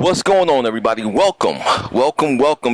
What's going on, everybody? Welcome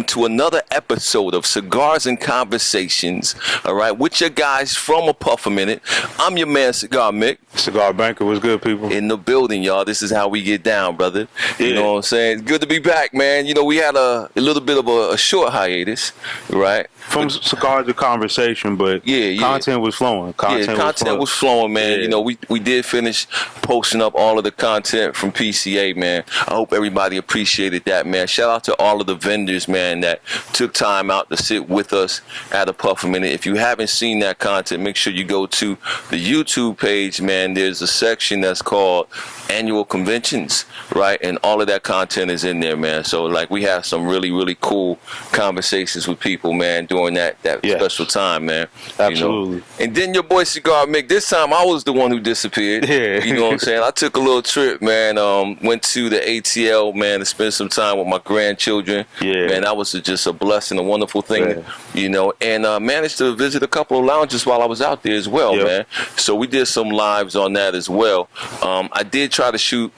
to another episode of Cigars and Conversations. All right, with your guys from A Puff a Minute. I'm your man, Cigar Mick. Cigar Banker, what's good, people? In the building, y'all. This is how we get down, brother. You know what I'm saying? Good to be back, man. You know, we had a little bit of a short hiatus, right? From cigars to conversation, but content was flowing. Content was flowing, man. Yeah. You know, we did finish posting up all of the content from PCA, man. I hope everybody appreciated that, man. Shout out to all of the vendors, man, that took time out to sit with us at A Puff a Minute. If you haven't seen that content, make sure you go to the YouTube page, man. There's a section that's called Annual Conventions, right? And all of that content is in there, man. So, like, we have some really, really cool conversations with people, man, during that special time, man. Absolutely. You know? And then your boy Cigar Mick, this time I was the one who disappeared. Yeah. You know what I'm saying? I took a little trip, man. Went to the ATL, man, to spend some time with my grandchildren. Yeah. Man, that was just a blessing, a wonderful thing, you know. And managed to visit a couple of lounges while I was out there as well, man. So we did some lives on that as well. I did try to shoot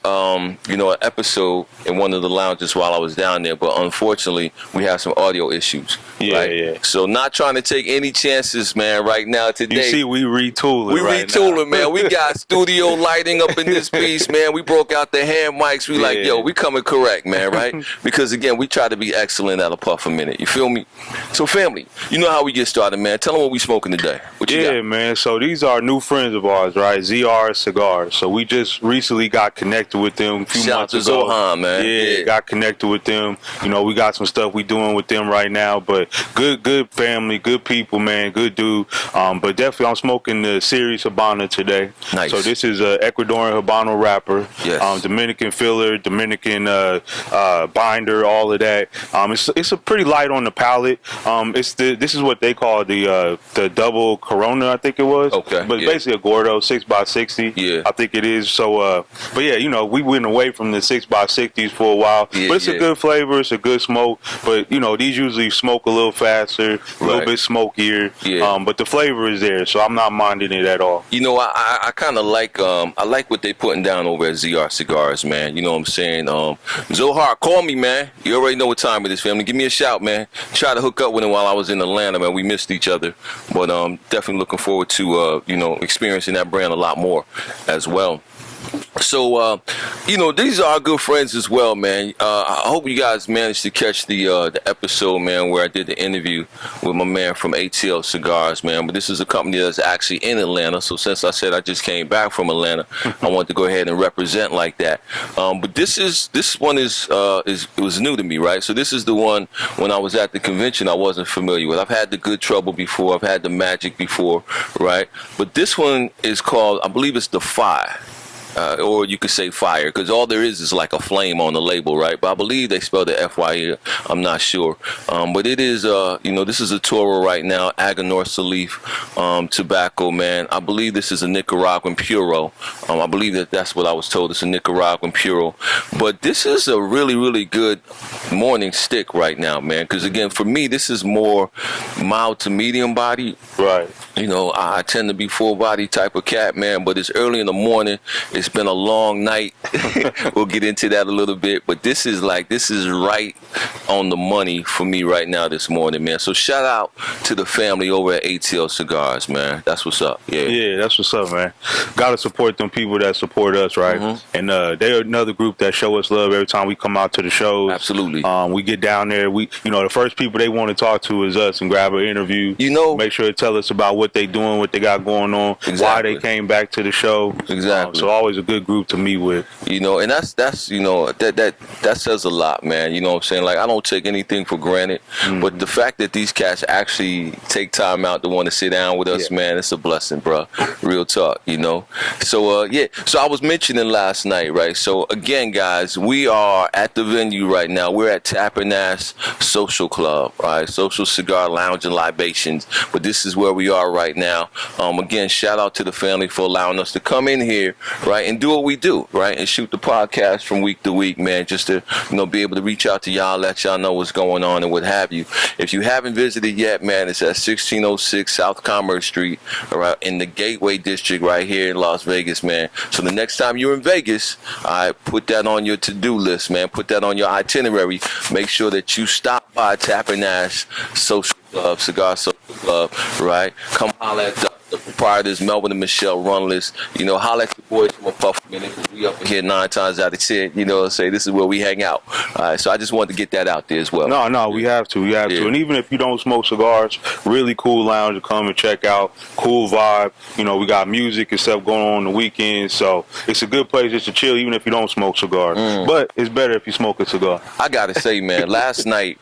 you know, an episode in one of the lounges while I was down there, but unfortunately we have some audio issues. So not trying to take any chances, man, right now today. You see, we retooling man. We got studio lighting up in this piece, man. We broke out the hand mics. We like, yo, we coming correct, man, right? Because again, we try to be excellent at A Puff a Minute. You feel me? So family, you know how we get started, man. Tell them what we smoking today. What you got? Man. So these are new friends of ours, right? ZR Cigars. So we just recently got connected with them a few months ago. Zohan, man. Got connected with them. You know, we got some stuff we doing with them right now, but good family, good people, man, good dude. But definitely I'm smoking the Series Habana today. Nice. So this is a Ecuadorian Habano wrapper. Yes. Dominican filler, Dominican binder, all of that. It's a pretty light on the palate. This is what they call the double Corona, I think it was. Okay. But basically a Gordo 6x60. Yeah. I think it is. So but yeah, you know, we went away from the 6x60s for a while. But it's a good flavor, it's a good smoke. But you know, these usually smoke a little faster, a little bit smokier. But the flavor is there, so I'm not minding it at all. You know, I kind of like I like what they putting down over at ZR Cigars, man. You know what I'm saying? Zohar, call me, man. You already know what time it is, family. Give me a shout, man. Try to hook up with him while I was in Atlanta, man. We missed each other, but definitely looking forward to you know, experiencing that brand a lot more as well. So, you know, these are our good friends as well, man. I hope you guys managed to catch the episode, man, where I did the interview with my man from ATL Cigars, man. But this is a company that's actually in Atlanta. So since I said I just came back from Atlanta, I wanted to go ahead and represent like that. But this one it was new to me, right? So this is the one when I was at the convention I wasn't familiar with. I've had the Good Trouble before. I've had the Magic before, right? But this one is called, I believe it's the Fire. Or you could say fire, because all there is like a flame on the label, right? But I believe they spelled it FYE. I'm not sure. But it is, you know, this is a Toro right now, Aganorsa Salif tobacco, man. I believe this is a Nicaraguan Puro. I believe that's what I was told. It's a Nicaraguan Puro. But this is a really, really good morning stick right now, man. Because again, for me, this is more mild to medium body. Right. You know, I tend to be full body type of cat, man. But it's early in the morning. It's been a long night. We'll get into that a little bit, but this is right on the money for me right now this morning, man. So shout out to the family over at ATL Cigars, man. That's what's up. Yeah, that's what's up, man. Gotta support them people that support us, right? And they're another group that show us love every time we come out to the shows. Absolutely. We get down there. You know, the first people they want to talk to is us and grab an interview. You know, make sure to tell us about what they doing, what they got going on, why they came back to the show. Exactly. So always a good group to meet with. You know, and that's you know, that says a lot, man. You know what I'm saying? Like, I don't take anything for granted, but the fact that these cats actually take time out to want to sit down with us, man, it's a blessing, bro. Real talk, you know. So so I was mentioning last night, right? So again, guys, we are at the venue right now. We're at Tabernas Social Club, right? Social Cigar Lounge and Libations. But this is where we are right now. Again, shout out to the family for allowing us to come in here, right? right, and do what we do, right, and shoot the podcast from week to week, man, just to, be able to reach out to y'all, let y'all know what's going on and what have you. If you haven't visited yet, man, it's at 1606 South Commerce Street, all right, in the Gateway District right here in Las Vegas, man. So the next time you're in Vegas, all right, put that on your to-do list, man. Put that on your itinerary. Make sure that you stop by Tap and Ash Social Club, Cigar Social Club, right? Come holler at the proprietors, Melvin and Michelle Runless. Holler at the boys from a puff minute. We up here 9 times out of 10, say this is where we hang out. All right, so I just wanted to get that out there as well. No, we have to. And even if you don't smoke cigars, really cool lounge to come and check out. Cool vibe. We got music and stuff going on the weekend, so it's a good place just to chill, even if you don't smoke cigars. But it's better if you smoke a cigar. I gotta say, man, last night,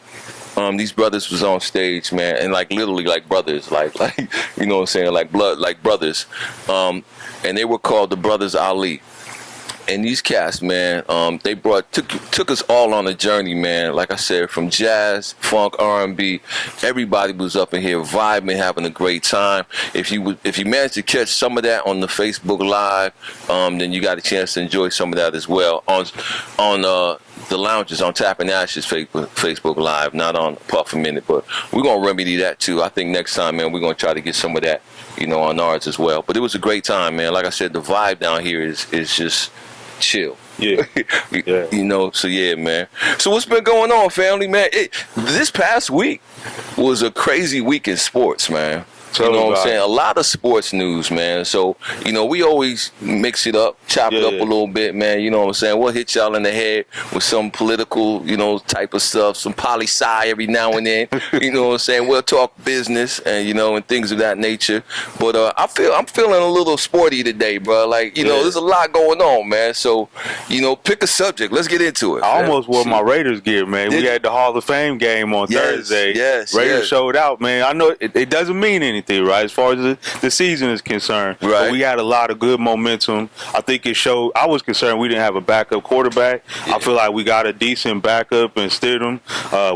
these brothers was on stage, man, and literally like brothers, like you know what I'm saying, like blood, like brothers, and they were called the Brothers Ali. And these cats, man, they took us all on a journey, man. Like I said, from jazz, funk, R&B, everybody was up in here vibing, having a great time. If you managed to catch some of that on the Facebook Live, then you got a chance to enjoy some of that as well on the lounges on Tap and Ash's Facebook Live, not on Puff a Minute, but we're gonna remedy that too. I think next time, man, we're gonna try to get some of that, on ours as well. But it was a great time, man. Like I said, the vibe down here is just chill. Yeah. So yeah, man. So what's been going on, family, man? This past week was a crazy week in sports, man. You know what I'm saying? A lot of sports news, man. So, we always mix it up, chop it up a little bit, man. You know what I'm saying? We'll hit y'all in the head with some political, type of stuff, some poli-sci every now and then. You know what I'm saying? We'll talk business and, and things of that nature. But I'm feeling a little sporty today, bro. There's a lot going on, man. So, pick a subject. Let's get into it. I almost wore my Raiders gear, man. We had the Hall of Fame game on Thursday. Raiders showed out, man. I know it doesn't mean anything, right, as far as the season is concerned. Right. But we had a lot of good momentum. I think it showed. I was concerned we didn't have a backup quarterback. I feel like we got a decent backup in Stidham.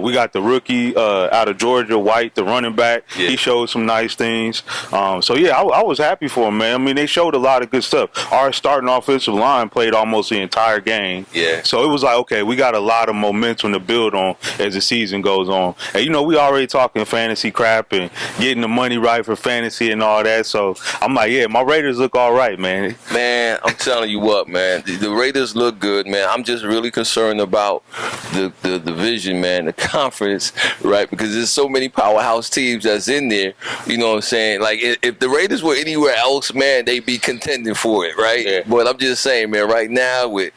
We got the rookie out of Georgia, White, the running back. He showed some nice things. I was happy for him, man. I mean, they showed a lot of good stuff. Our starting offensive line played almost the entire game. Yeah. So it was like, okay, we got a lot of momentum to build on as the season goes on. And, we already talking fantasy crap and getting the money right for fantasy and all that. So I'm like, my Raiders look all right, man. Man, I'm telling you what, man. The Raiders look good, man. I'm just really concerned about the division, man, the conference, right? Because there's so many powerhouse teams that's in there. You know what I'm saying? Like, if the Raiders were anywhere else, man, they'd be contending for it, right? Yeah. But I'm just saying, man, right now with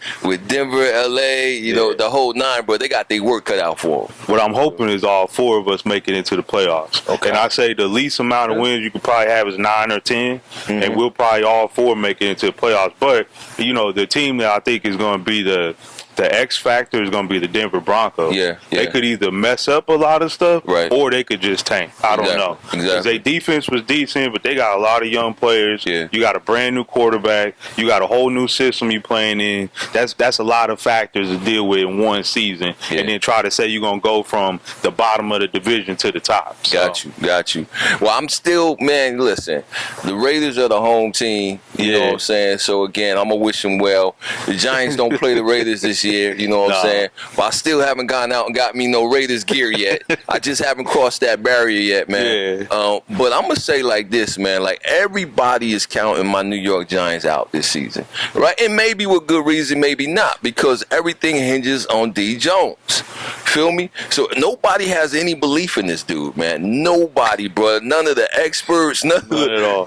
Denver, LA, the whole nine, bro, they got their work cut out for them. What I'm hoping is all 4 of us make it into the playoffs. Okay. And I say the least amount of wins you could probably have is 9 or 10, and we'll probably all 4 make it into the playoffs. But the team that I think is going to be the X factor is going to be the Denver Broncos. They could either mess up a lot of stuff, or they could just tank. I don't know. Because their defense was decent, but they got a lot of young players. You got a brand new quarterback. You got a whole new system you playing in. That's a lot of factors to deal with in one season, and then try to say you're going to go from the bottom of the division to the top. So. Got you. Well, I'm still, man, listen, the Raiders are the home team. You know what I'm saying? So, again, I'm going to wish them well. The Giants don't play the Raiders this year. You know what I'm saying? But I still haven't gone out and got me no Raiders gear yet. I just haven't crossed that barrier yet, man. But I'm going to say like this, man. Like, everybody is counting my New York Giants out this season, right? And maybe with good reason, maybe not, because everything hinges on D. Jones. Feel me? So nobody has any belief in this dude, man. Nobody, bro. None of the experts, none of the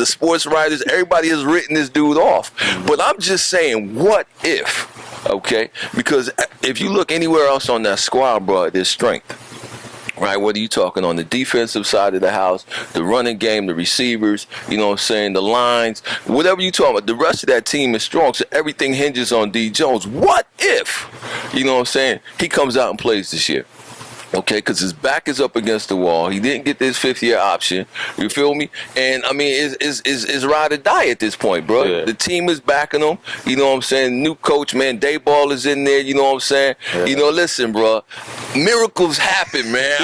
sports writers, everybody has written this dude off. But I'm just saying, what if? Okay? Because if you look anywhere else on that squad, bro, there's strength. Right, whether you're talking on the defensive side of the house, the running game, the receivers, you know what I'm saying, the lines, whatever you're talking about, the rest of that team is strong, so everything hinges on D. Jones. What if, you know what I'm saying, he comes out and plays this year? Okay, because his back is up against the wall. He didn't get this 5th-year option. You feel me? And I mean, it's ride or die at this point, bro. Yeah. The team is backing him. You know what I'm saying? New coach, man. Dayball is in there. You know what I'm saying? Yeah. You know, listen, bro. Miracles happen, man.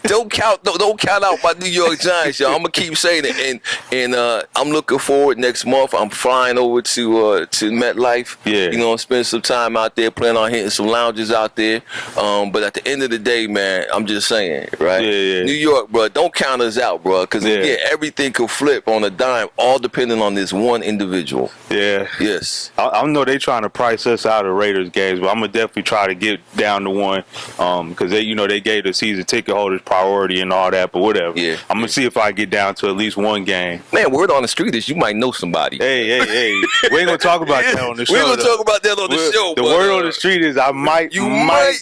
Don't count out my New York Giants, y'all. I'm gonna keep saying it, and I'm looking forward next month. I'm flying over to MetLife. Yeah. You know, spend some time out there, plan on hitting some lounges out there. But at the end of the day, man, I'm just saying, right? Yeah. New York, bro, don't count us out, bro, because again, everything could flip on a dime, all depending on this one individual. Yeah. Yes. I know they trying to price us out of Raiders games, but I'm gonna definitely try to get down to one, because they gave the season ticket holders priority and all that, but whatever. Yeah. I'm gonna see if I get down to at least one game. Man, word on the street is you might know somebody. Hey, we ain't gonna talk about that on the show. We're gonna talk about that on the show. The word on the street is I might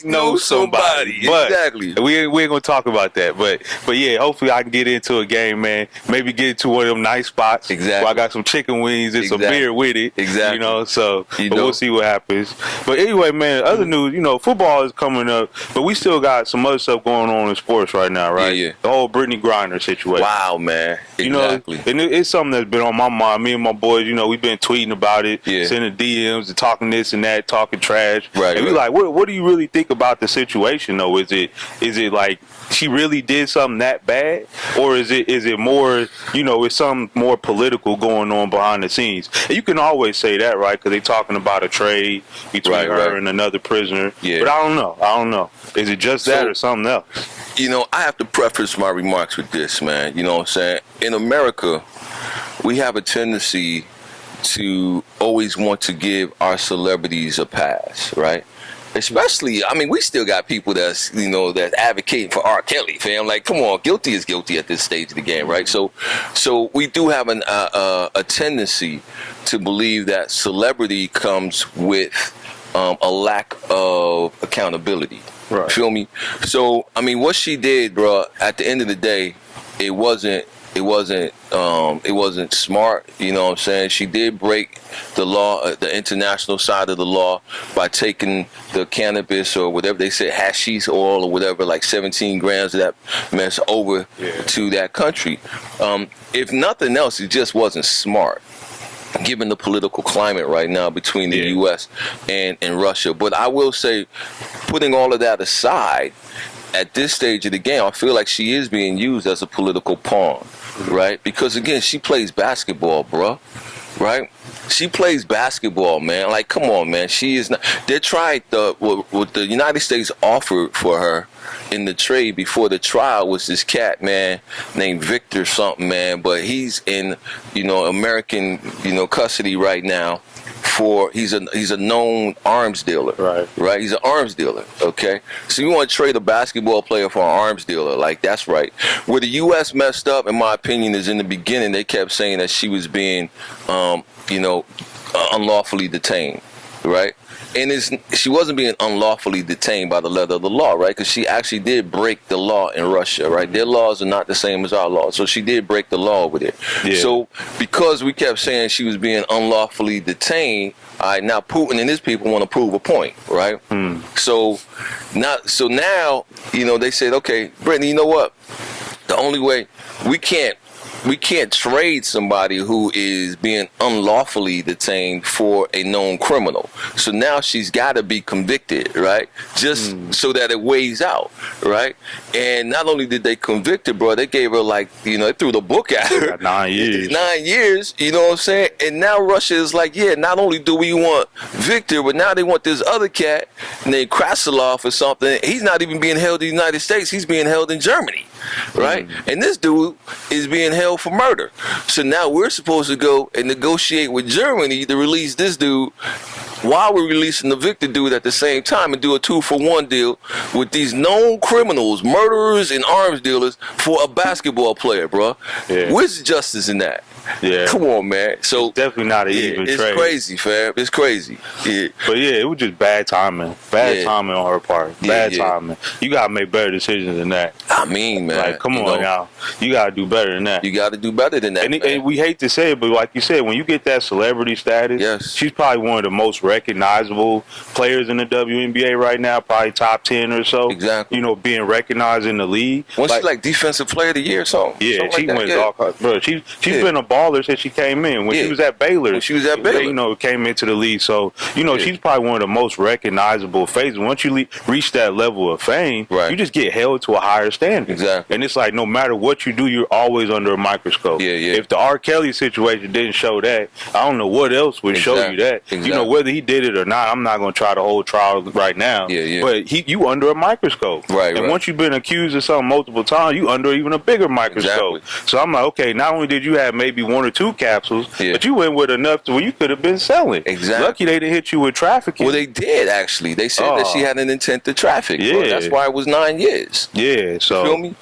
know somebody. But exactly. We ain't gonna talk about that. But yeah, hopefully I can get into a game, man. Maybe get into one of them nice spots. Exactly. Where I got some chicken wings and some beer with it. Exactly. You know, so we'll see what happens. But anyway, man, other news, football is coming up, but we still got some other stuff going on in sports right now, right? Yeah. The whole Brittany Griner situation. Wow, man. Exactly. And it's something that's been on my mind. Me and my boys, we've been tweeting about it, sending DMs and talking this and that, talking trash. Right. And we like, what do you really think about the situation though? Is it like she really did something that bad, or is it more, it's something more political going on behind the scenes? And you can always say that, right? Because they're talking about a trade between her and another prisoner. Yeah. But I don't know. Is it just that or something else? I have to preface my remarks with this, man. You know what I'm saying? In America, we have a tendency to always want to give our celebrities a pass, right? Especially, we still got people that's, that's advocating for R. Kelly, fam. Like, come on, guilty is guilty at this stage of the game, right? So we do have a tendency to believe that celebrity comes with a lack of accountability. Right. Feel me? So, what she did, bro, at the end of the day, it wasn't smart. You know what I'm saying? She did break the law, the international side of the law, by taking the cannabis or whatever they said, hashish oil or whatever, like 17 grams of that mess over to that country. If nothing else, it just wasn't smart, given the political climate right now between the U.S. and Russia. But I will say, putting all of that aside, at this stage of the game, I feel like she is being used as a political pawn, right? Because, again, she plays basketball, bro, right? She plays basketball, man. Like, come on, man. She is not. They tried what the United States offered for her in the trade before the trial was this cat, man, named Victor something, man. But he's in, American, custody right now. He's a known arms dealer, right? He's an arms dealer, okay? So you want to trade a basketball player for an arms dealer, like, that's right. Where the U.S. messed up, in my opinion, is in the beginning they kept saying that she was being, unlawfully detained, right? And she wasn't being unlawfully detained by the letter of the law, right? Because she actually did break the law in Russia, right? Their laws are not the same as our laws. So she did break the law with it. Yeah. So because we kept saying she was being unlawfully detained, all right, now Putin and his people want to prove a point, right? So now, they said, okay, Brittany, you know what? The only way we can't trade somebody who is being unlawfully detained for a known criminal. So now she's got to be convicted, right? Just so that it weighs out, right? And not only did they convict her, bro, they gave her they threw the book at her. 9 years. 9 years, you know what I'm saying? And now Russia is like, not only do we want Victor, but now they want this other cat named Krasilov or something. He's not even being held in the United States. He's being held in Germany, right? And this dude is being held for murder. So now we're supposed to go and negotiate with Germany to release this dude while we're releasing the Victor dude at the same time, and do a 2-for-1 deal with these known criminals, murderers and arms dealers, for a basketball player, bro. Yeah. Where's the justice in that? Yeah. Come on, man. So it's definitely not an even it's trade. Crazy, fam. It's crazy. Yeah. But yeah, it was just bad timing. Bad timing on her part. Bad timing. You gotta make better decisions than that. I mean, man. Like, come on now. You gotta do better than that. You gotta do better than that. And we hate to say it, but like you said, when you get that celebrity status, she's probably one of the most recognizable players in the WNBA right now, probably top 10 or so. Exactly. You know, being recognized in the league. Wasn't she like defensive player of the year or something? Yeah, she like went all, bro. She's been a baller since she came in. When she was at Baylor. You know, came into the league. So, you know, she's probably one of the most recognizable faces. Once you reach that level of fame, you just get held to a higher standard. Exactly. And it's like, no matter what you do, you're always under a microscope. If the R. Kelly situation didn't show that, I don't know what else would show you that. You know, whether he did it or not, I'm not going to try the whole trial right now. But you under a microscope. And once you've been accused of something multiple times, you under even a bigger microscope. So I'm like, okay, not only did you have maybe 1 or 2 capsules, but you went with enough to where you could have been selling. Lucky they didn't hit you with trafficking. Well, they did actually. They said that she had an intent to traffic. Bro. That's why it was 9 years. So you feel me?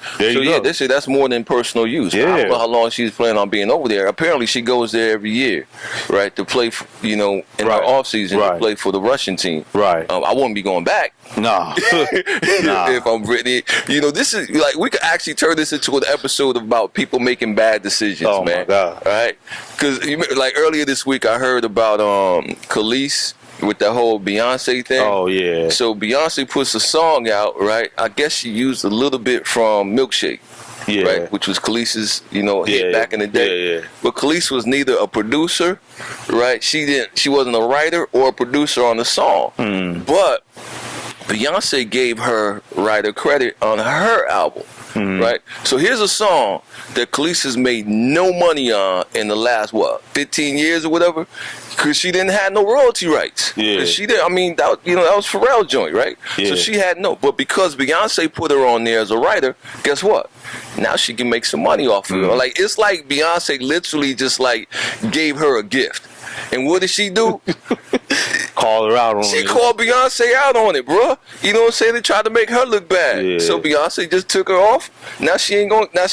They say that's more than personal use. I don't know how long she's planning on being over there. Apparently, she goes there every year, right, to play. You know, in her off season to play for the Russian team. I wouldn't be going back. Nah. If I'm Brittany, you know, this is like we could actually turn this into an episode about people making bad decisions, man. My God. All right, because like earlier this week, I heard about Khalees with that whole Beyonce thing. Oh yeah. So Beyonce puts a song out, right? I guess she used a little bit from Milkshake. Right, which was Khalees's, you know, hit back in the day. But Khalees was neither a producer, right? She wasn't a writer or a producer on the song. But Beyonce gave her writer credit on her album. Right? So here's a song that Khalees has made no money on in the last 15 years or whatever, because she didn't have no royalty rights. She did. I mean, that was Pharrell's joint, right? So she had no. But because Beyonce put her on there as a writer, guess what? Now she can make some money off of it. Like it's like Beyonce literally just like gave her a gift. And what did she do? Call her out on it. She called Beyonce out on it, bro. You know what I'm saying? They tried to make her look bad. So Beyonce just took her off. Now she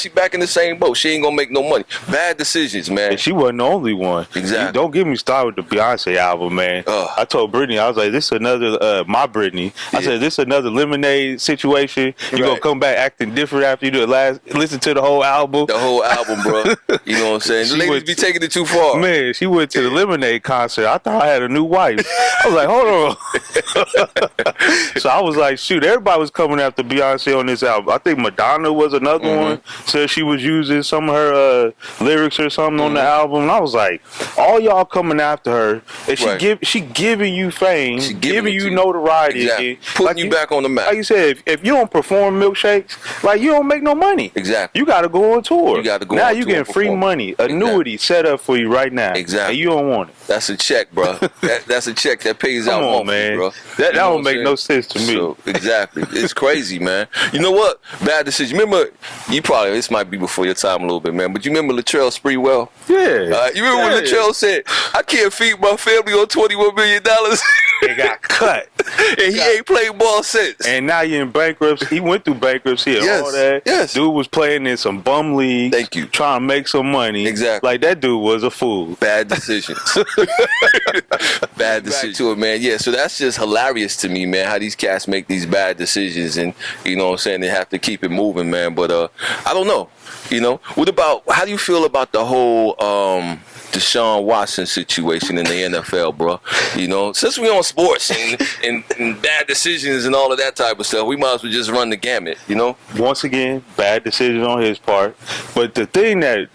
back in the same boat. She ain't gonna make no money. Bad decisions, man. And she wasn't the only one. Exactly. Don't get me started with the Beyonce album, man. I told Brittany, I was like, this is another my Brittany. I said, this is another Lemonade situation. You gonna come back acting different after you do listen to the whole album. The whole album, bro. You know what I'm saying? The ladies be taking it too far. Man, she went to the Lemonade concert. I thought I had a new wife. I was like, hold on. So I was like, shoot, everybody was coming after Beyonce on this album. I think Madonna was another one. Said she was using some of her lyrics or something on the album. And I was like, all y'all coming after her. And she giving you fame, she giving you notoriety. Exactly. Putting you back on the map. Like you said, if you don't perform milkshakes, like you don't make no money. Exactly. You got to go on tour. You got to go now on you tour. Now getting free money, annuity set up for you right now. Exactly. And you don't want it. That's a check, bro. That's a check that pays out monthly, man. Bro. That don't make no sense to me. So, exactly. It's crazy, man. You know what? Bad decision. Remember, this might be before your time a little bit, man, but you remember Latrell Sprewell? Yeah. You remember when Latrell said, I can't feed my family on $21 million? It got cut. And he ain't played ball since. And now you're in bankruptcy. He went through bankruptcy and all that. Yes. Dude was playing in some bum leagues. Thank you. Trying to make some money. Exactly. Like that dude was a fool. Bad decisions. Bad decisions to it, man. Yeah, so that's just hilarious to me, man, how these cats make these bad decisions and, you know what I'm saying, they have to keep it moving, man. But I don't know. You know, how do you feel about the whole Deshaun Watson situation in the NFL, bro? You know, since we on sports and bad decisions and all of that type of stuff, we might as well just run the gamut, you know? Once again, bad decision on his part. But the thing that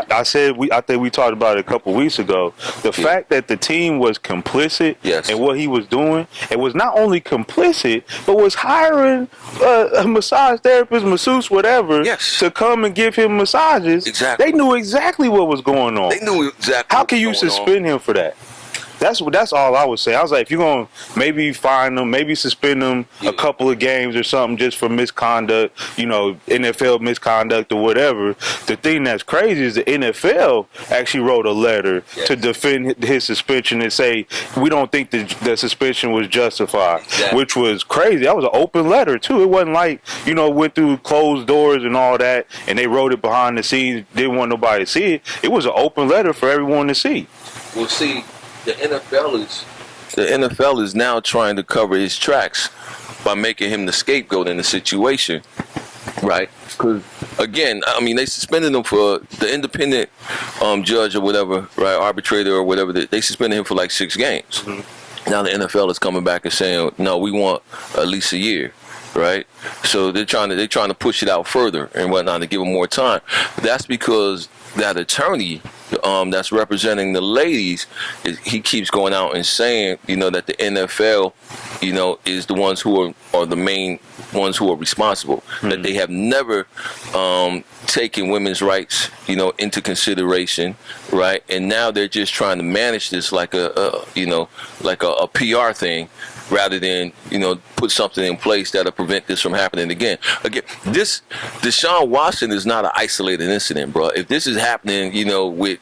I said, I think we talked about it a couple weeks ago, the fact that the team was complicit in what he was doing, and was not only complicit, but was hiring a massage therapist, masseuse, whatever, to come and give him massages. Exactly. They knew exactly what was going on. They knew exactly. How can you suspend him for that? That's all I would say. I was like, if you're gonna maybe fine them, maybe suspend them a couple of games or something just for misconduct, NFL misconduct or whatever. The thing that's crazy is the NFL actually wrote a letter to defend his suspension and say we don't think the suspension was justified, which was crazy. That was an open letter too. It wasn't like went through closed doors and all that, and they wrote it behind the scenes. Didn't want nobody to see it. It was an open letter for everyone to see. Well, see, the NFL is now trying to cover his tracks by making him the scapegoat in the situation, right? Because again, I mean, they suspended him for the independent judge or whatever, right, arbitrator or whatever. They suspended him for like 6 games. Mm-hmm. Now the NFL is coming back and saying, no, we want at least a year. Right, so they're trying to push it out further and whatnot to give them more time. That's because that attorney that's representing the ladies, he keeps going out and saying, that the NFL, is the ones who are the main ones who are responsible. Mm-hmm. That they have never taken women's rights, into consideration, right? And now they're just trying to manage this like a PR thing, rather than put something in place that'll prevent this from happening again. Again, this Deshaun Watson is not an isolated incident, bro. If this is happening,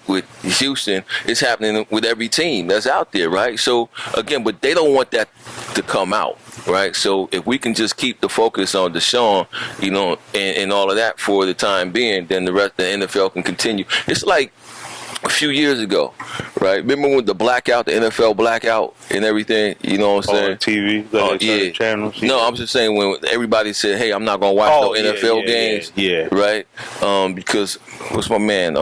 with Houston, it's happening with every team that's out there, right? So again, but they don't want that to come out, right? So if we can just keep the focus on Deshaun, and all of that for the time being, then the rest of the NFL can continue. It's like a few years ago, right? Remember when the blackout, the NFL blackout and everything, you know what I'm saying? TV, channels. No, I'm just saying when everybody said, hey, I'm not going to watch NFL games. Yeah. Right? Because, what's my man?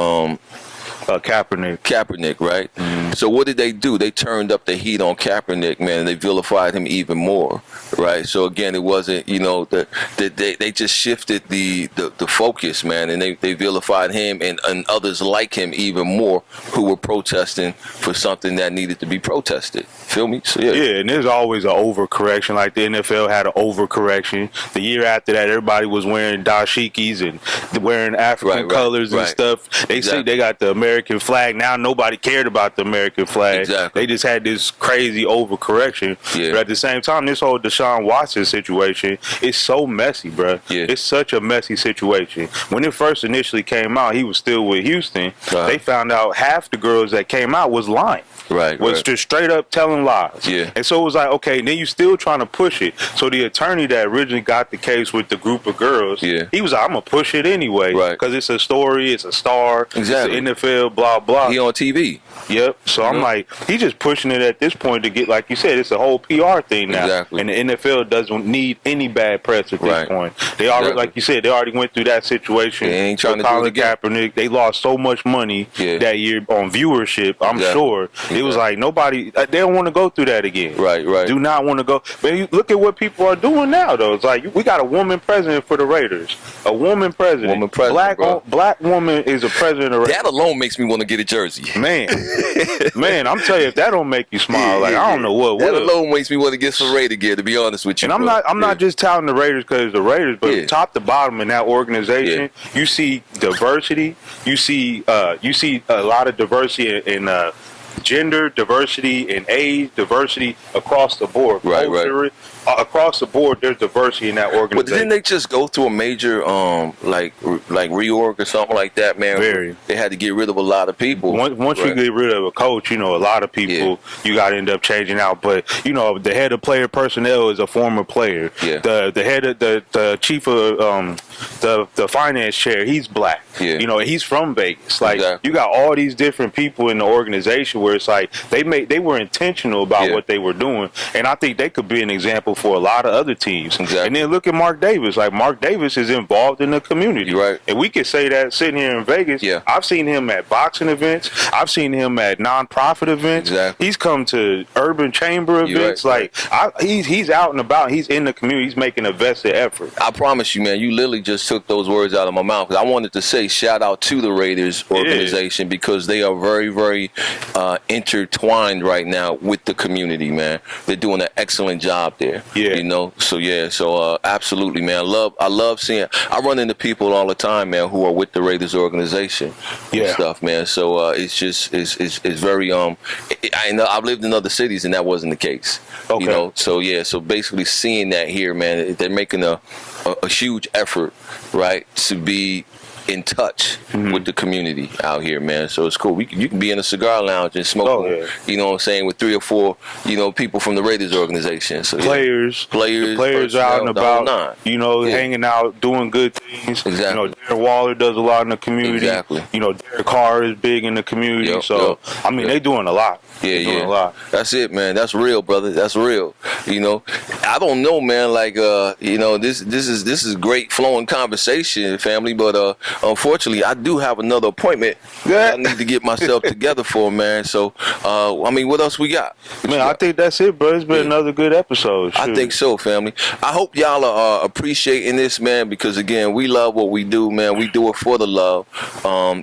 Kaepernick, right? Mm-hmm. So what did they do? They turned up the heat on Kaepernick, man, and they vilified him even more, right? So again, it wasn't, they just shifted the focus, man, and they vilified him and others like him even more who were protesting for something that needed to be protested. Feel me? So, yeah, and there's always an overcorrection. Like the NFL had an overcorrection. The year after that, everybody was wearing dashikis and wearing African colors and stuff. They say they got the American flag. Now nobody cared about the American flag. Exactly. They just had this crazy overcorrection. Yeah. But at the same time, this whole Deshaun Watson situation is so messy, bro. Yeah. It's such a messy situation. When it first initially came out, he was still with Houston. They found out half the girls that came out was lying. Was just straight up telling lies. Yeah. And so it was like, okay, then you still trying to push it. So the attorney that originally got the case with the group of girls, he was like, I'm going to push it anyway. Because it's a story, it's a star, it's the NFL, blah, blah. He on TV. Yep. So I'm like, he's just pushing it at this point to get, like you said, it's a whole PR thing now. Exactly. And the NFL doesn't need any bad press at this point. They already, like you said, they already went through that situation. They ain't trying to do it again. Kaepernick. They lost so much money that year on viewership, I'm sure. It was like nobody, they don't want to go through that again. Right. Do not want to go. But you look at what people are doing now, though. It's like we got a woman president for the Raiders. A woman president. Black woman is a president of the Raiders. That alone makes me want to get a jersey. Man, I'm telling you, if that don't make you smile, like I don't know what. That alone makes me want to get some Raider gear, to be honest with you. And I'm not just touting the Raiders because it's the Raiders, but top to bottom in that organization, you see diversity. You see a lot of diversity in gender, diversity in age, diversity across the board. Right. Across the board, there's diversity in that organization. But didn't they just go through a major like reorg or something like that, man? They had to get rid of a lot of people. Once you get rid of a coach, a lot of people you got to end up changing out. But the head of player personnel is a former player. Yeah. The head of the chief of the finance chair, he's black. Yeah. He's from Vegas. Like you got all these different people in the organization where it's like they were intentional about what they were doing, and I think they could be an example for a lot of other teams. And then look at Mark Davis. Like Mark Davis is involved in the community. Right. And we could say that sitting here in Vegas. Yeah. I've seen him at boxing events. I've seen him at nonprofit events. Exactly. He's come to urban chamber events. He's out and about. He's in the community. He's making a vested effort. I promise you, man, you literally just took those words out of my mouth. I wanted to say shout out to the Raiders organization because they are very, very intertwined right now with the community, man. They're doing an excellent job there. Yeah. You know, so absolutely, man. I love seeing. I run into people all the time, man, who are with the Raiders organization and stuff, man. So it's just it's very I know I've lived in other cities and that wasn't the case. Okay. You know, so basically seeing that here, man, they're making a huge effort, right, to be in touch with the community out here, man. So it's cool. You can be in a cigar lounge and smoke, you know what I'm saying, with 3 or 4, you know, people from the Raiders organization. So players out and about, you know, hanging out, doing good things. Exactly. You know, Darren Waller does a lot in the community. Exactly. You know, Derek Carr is big in the community. I mean, they doing a lot. Yeah. A lot. That's it, man. That's real, brother. That's real. You know, I don't know, man. Like, you know, this is great flowing conversation, family. But unfortunately, I do have another appointment that I need to get myself together for, man. So, I mean, what else we got? I think that's it, bro. It's been another good episode. Shoot. I think so, family. I hope y'all are appreciating this, man, because again, we love what we do, man. We do it for the love,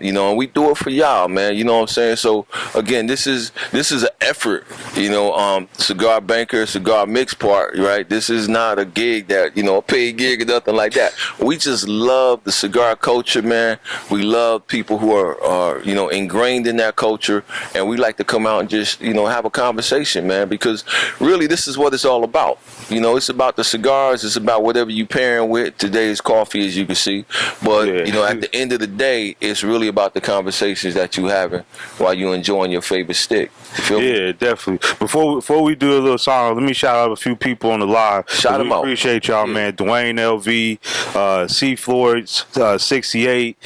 you know, and we do it for y'all, man. You know what I'm saying? So, again, this is an effort, you know, Cigar Banker, Cigar Mix part, right? This is not a gig that, you know, a paid gig or nothing like that. We just love the cigar culture, man. We love people who are you know, ingrained in that culture, and we like to come out and just, you know, have a conversation, man, because really this is what it's all about. You know, it's about the cigars, it's about whatever you pairing with. Today's coffee, as you can see, but you know, at the end of the day, it's really about the conversations that you having while you enjoying your favorite stick. You feel me? Yeah, definitely. Before we do a little song, let me shout out a few people on the live. Shout them out. Appreciate y'all, man. Dwayne LV, C Floyd, 68.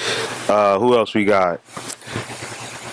Who else we got?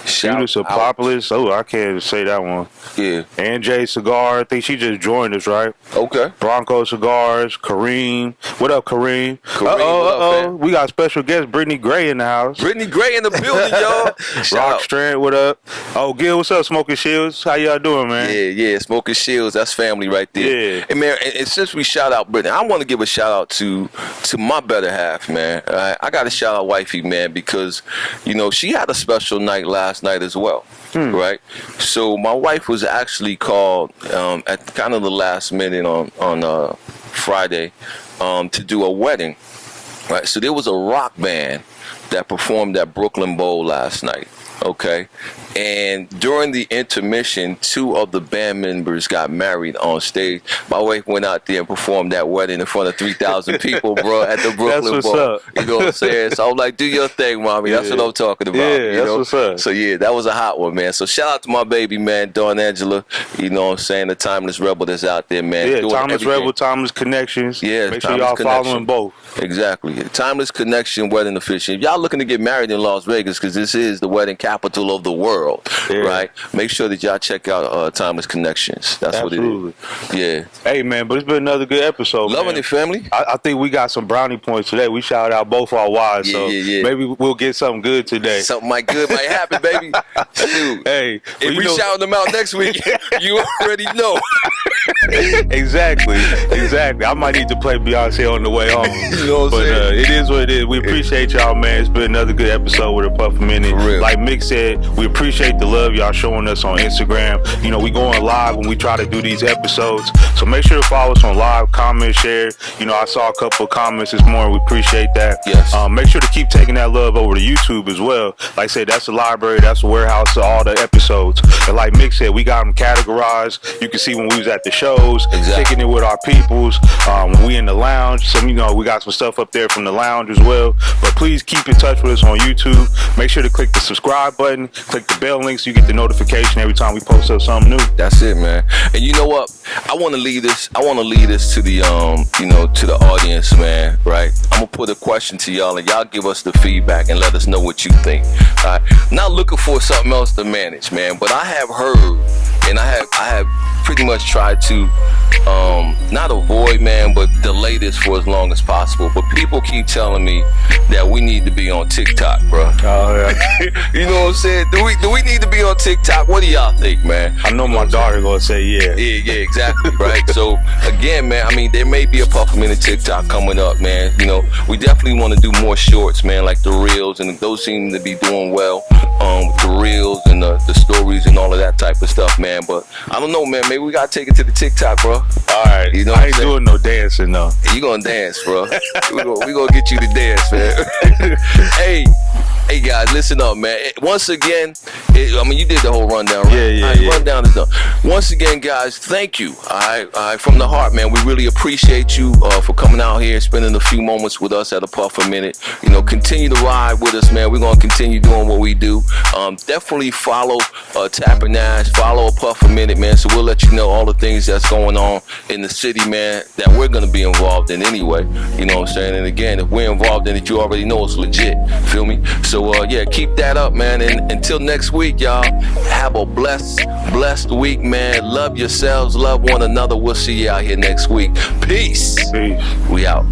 Judas Apopolis. Oh, I can't say that one. Yeah. And J Cigar. I think she just joined us, right? Okay. Bronco Cigars. Kareem. What up, Kareem? Kareem, we got special guest Brittany Gray in the house. Brittany Gray in the building, y'all. Rock Strand, what up? Oh, Gil, what's up, Smoking Shields? How y'all doing, man? Yeah. Smoking Shields. That's family right there. Yeah. And man, and since we shout out Brittany, I want to give a shout out to my better half, man. I got to shout out Wifey, man, because, you know, she had a special night last night as well, right? So my wife was actually called at kind of the last minute on Friday to do a wedding, right? So there was a rock band that performed at Brooklyn Bowl last night, okay? And during the intermission, 2 of the band members got married on stage. My wife went out there and performed that wedding in front of 3,000 people, bro, at the Brooklyn Bowl. Up. You know what I'm saying? So I was like, do your thing, mommy. That's what I'm talking about. Yeah, you know? What's up. So yeah, that was a hot one, man. So shout out to my baby, man, Dawn Angela. You know what I'm saying? The Timeless Rebel that's out there, man. Yeah, Timeless Rebel, Timeless Connections. Yeah, make sure y'all following both. Exactly. Timeless Connection Wedding Official. If y'all looking to get married in Las Vegas, because this is the wedding capital of the world, right? Make sure that y'all check out Timeless Connections. That's Absolutely. What it is. Yeah. Hey, man, but it's been another good episode. Loving it, family. I think we got some brownie points today. We shout out both our wives, so maybe we'll get something good today. Something might happen, baby. Dude, hey, if we shout them out next week, you already know. Exactly. I might need to play Beyonce on the way home. You know what I'm saying? It is what it is. We appreciate y'all, man. It's been another good episode with a Puff a Minute. Like Mick said, we appreciate the love y'all showing us on Instagram. You know, we going live when we try to do these episodes. So make sure to follow us on live, comment, share. You know, I saw a couple of comments this morning. We appreciate that. Yes. Make sure to keep taking that love over to YouTube as well. Like I said, that's the library, that's the warehouse of all the episodes. And like Mick said, we got them categorized. You can see when we was at the shows, kicking it with our peoples. When we in the lounge, you know, we got some stuff up there from the lounge as well. But please keep in touch with us on YouTube. Make sure to click the subscribe button, click the bell link so you get the notification every time we post up something new. That's it, man. And you know what? I want to leave this to the you know, to the audience, man, right? I'm gonna put a question to y'all and y'all give us the feedback and let us know what you think. All right. Not looking for something else to manage, man, but I have heard and I have pretty much tried to not avoid, man, but delay this for as long as possible. But people keep telling me that we need to be on TikTok, bro. Oh yeah. You know what I'm saying? Do we need to be on TikTok? What do y'all think, man? I know my daughter gonna say yeah. Yeah, exactly, right? So again, man, I mean, there may be a Puff a Minute TikTok coming up, man. You know, we definitely want to do more shorts, man, like the reels, and those seem to be doing well. the reels and the stories and all of that type of stuff, man. But I don't know, man. Maybe we gotta take it to the TikTok, bro. All right, you know, I ain't doing no dancing though. You gonna dance, bro? we gonna get you to dance, man. Hey guys, listen up, man. Once again, you did the whole rundown, right? Yeah. Rundown is done. Once again, guys, thank you. From the heart, man. We really appreciate you for coming out here, spending a few moments with us at a Puff a Minute. You know, continue to ride with us, man. We're gonna continue doing what we do. Definitely follow Tapper Nash, follow a Puff a Minute, man. So we'll let you know all the things that's going on in the city, man, that we're gonna be involved in anyway. You know what I'm saying? And again, if we're involved in it, you already know it's legit. Feel me? So keep that up, man. And until next week, y'all, have a blessed week, man. Love yourselves, love one another. We'll see you out here next week. Peace. Peace. We out.